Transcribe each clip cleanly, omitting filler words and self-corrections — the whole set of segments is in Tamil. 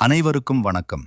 அனைவருக்கும் வணக்கம்.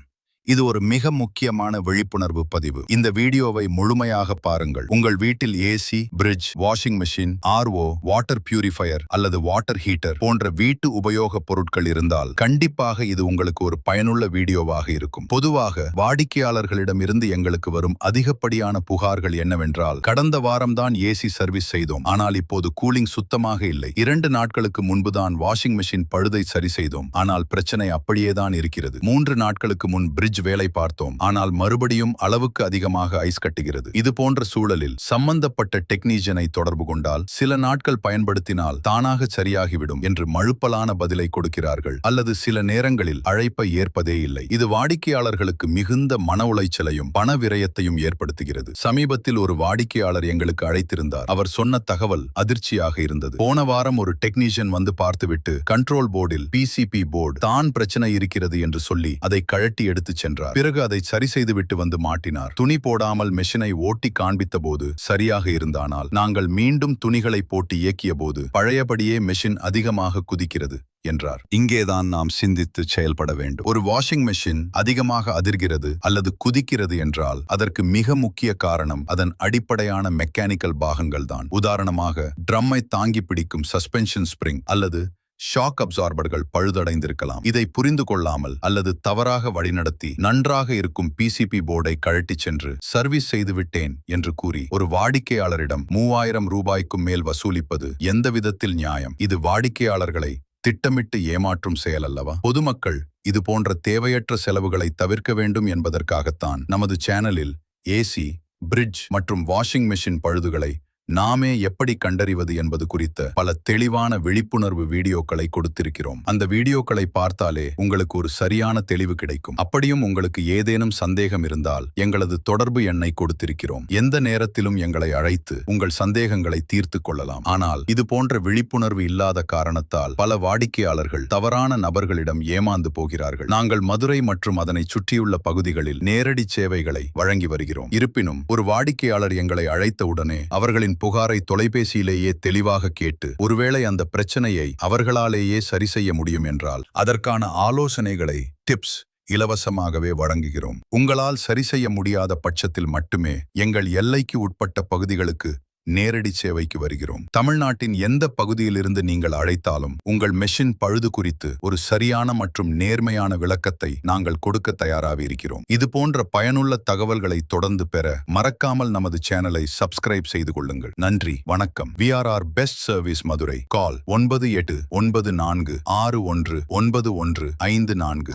இது ஒரு மிக முக்கியமான விழிப்புணர்வு பதிவு. இந்த வீடியோவை முழுமையாக பாருங்கள். உங்கள் வீட்டில் AC, fridge, washing machine, RO, water purifier அல்லது வாட்டர் ஹீட்டர் போன்ற வீட்டு உபயோகப் பொருட்கள் இருந்தால் கண்டிப்பாக இது உங்களுக்கு ஒரு பயனுள்ள வீடியோவாக இருக்கும். பொதுவாக வாடிக்கையாளர்களிடமிருந்து எங்களுக்கு வரும் அதிகப்படியான புகார்கள் என்னவென்றால், கடந்த வாரம்தான் ஏசி சர்வீஸ் செய்தோம், ஆனால் இப்போது கூலிங் சுத்தமாக இல்லை. 2 நாட்களுக்கு முன்புதான் வாஷிங் மெஷின் பழுதை சரி செய்தோம், ஆனால் பிரச்சனை அப்படியேதான் இருக்கிறது. 3 நாட்களுக்கு முன் பிரிட்ஜ் வேலை பார்த்தோம், ஆனால் மறுபடியும் அளவுக்கு அதிகமாக ஐஸ் கட்டுகிறது. இது போன்ற சூழலில் சம்பந்தப்பட்ட டெக்னீஷியனை தொடர்பு கொண்டால் சில நாட்கள் பயன்படுத்தினால் தானாக சரியாகிவிடும் என்று மழுப்பலான பதிலை கொடுக்கிறார்கள், அல்லது சில நேரங்களில் அழைப்பை ஏற்பதே இல்லை. இது வாடிக்கையாளர்களுக்கு மிகுந்த மன உளைச்சலையும் பண விரயத்தையும் ஏற்படுத்துகிறது. சமீபத்தில் ஒரு வாடிக்கையாளர் எங்களுக்கு அழைத்திருந்தார். அவர் சொன்ன தகவல் அதிர்ச்சியாக இருந்தது. போன வாரம் ஒரு டெக்னீஷியன் வந்து பார்த்துவிட்டு கண்ட்ரோல் போர்டில் பிசிபி போர்டு தான் பிரச்சனை இருக்கிறது என்று சொல்லி அதை கழட்டி எடுத்து சென்றார். பிறகு அதை சரி செய்துவிட்டு வந்து மாட்டினார். துணி போடாமல் மெஷினை ஓட்டி காண்பித்த போது சரியாக இருந்தானால், நாங்கள் மீண்டும் துணிகளை போட்டு இயக்கிய போது பழையபடியே மெஷின் அதிகமாக குதிக்கிறது என்றார். இங்கேதான் நாம் சிந்தித்து செயல்பட வேண்டும். ஒரு வாஷிங் மெஷின் அதிகமாக அதிர்கிறது அல்லது குதிக்கிறது என்றால் அதற்கு மிக முக்கிய காரணம் அதன் அடிப்படையான மெக்கானிக்கல் பாகங்கள் தான். உதாரணமாக, ட்ரம்மை தாங்கி பிடிக்கும் சஸ்பென்ஷன் ஸ்பிரிங் அல்லது ஷாக் அப்சார்பர்கள் பழுதடைந்திருக்கலாம். இதை புரிந்து கொள்ளாமல் அல்லது தவறாக வழிநடத்தி நன்றாக இருக்கும் பிசிபி போர்டை கழட்டிச் சென்று சர்வீஸ் செய்துவிட்டேன் என்று கூறி ஒரு வாடிக்கையாளரிடம் 3000 ரூபாய்க்கும் மேல் வசூலிப்பது எந்த விதத்தில் நியாயம்? இது வாடிக்கையாளர்களை திட்டமிட்டு ஏமாற்றும் செயல் அல்லவா? பொதுமக்கள் இது போன்ற தேவையற்ற செலவுகளை தவிர்க்க வேண்டும் என்பதற்காகத்தான் நமது சேனலில் ஏசி, பிரிட்ஜ் மற்றும் வாஷிங் மெஷின் பழுதுகளை நாமே எப்படி கண்டறிவது என்பது குறித்த பல தெளிவான விழிப்புணர்வு வீடியோக்களை கொடுத்திருக்கிறோம். அந்த வீடியோக்களை பார்த்தாலே உங்களுக்கு ஒரு சரியான தெளிவு கிடைக்கும். அப்படியும் உங்களுக்கு ஏதேனும் சந்தேகம் இருந்தால் எங்களது தொடர்பு எண்ணை கொடுத்திருக்கிறோம். எந்த நேரத்திலும் எங்களை அழைத்து உங்கள் சந்தேகங்களை தீர்த்து கொள்ளலாம். ஆனால் இது போன்ற விழிப்புணர்வு இல்லாத காரணத்தால் பல வாடிக்கையாளர்கள் தவறான நபர்களிடம் ஏமாந்து போகிறார்கள். நாங்கள் மதுரை மற்றும் அதனை சுற்றியுள்ள பகுதிகளில் நேரடி சேவைகளை வழங்கி வருகிறோம். இருப்பினும் ஒரு வாடிக்கையாளர் எங்களை அழைத்தவுடனே அவர்களின் புகாரை தொலைபேசியிலேயே தெளிவாக கேட்டு ஒருவேளை அந்த பிரச்சனையை அவர்களாலேயே சரி செய்ய முடியும் என்றால் அதற்கான ஆலோசனைகளை, டிப்ஸ் இலவசமாகவே வழங்குகிறோம். உங்களால் சரி செய்ய முடியாத பட்சத்தில் மட்டுமே எங்கள் எல்லைக்கு உட்பட்ட பகுதிகளுக்கு நேரடி சேவைக்கு வருகிறோம். தமிழ்நாட்டின் எந்த பகுதியிலிருந்து நீங்கள் அழைத்தாலும் உங்கள் மெஷின் பழுது குறித்து ஒரு சரியான மற்றும் நேர்மையான விளக்கத்தை நாங்கள் கொடுக்க தயாராக இருக்கிறோம். இது போன்ற பயனுள்ள தகவல்களை தொடர்ந்து பெற மறக்காமல் நமது சேனலை சப்ஸ்கிரைப் செய்து கொள்ளுங்கள். நன்றி, வணக்கம். VRR best service Madurai. Call 9894619154.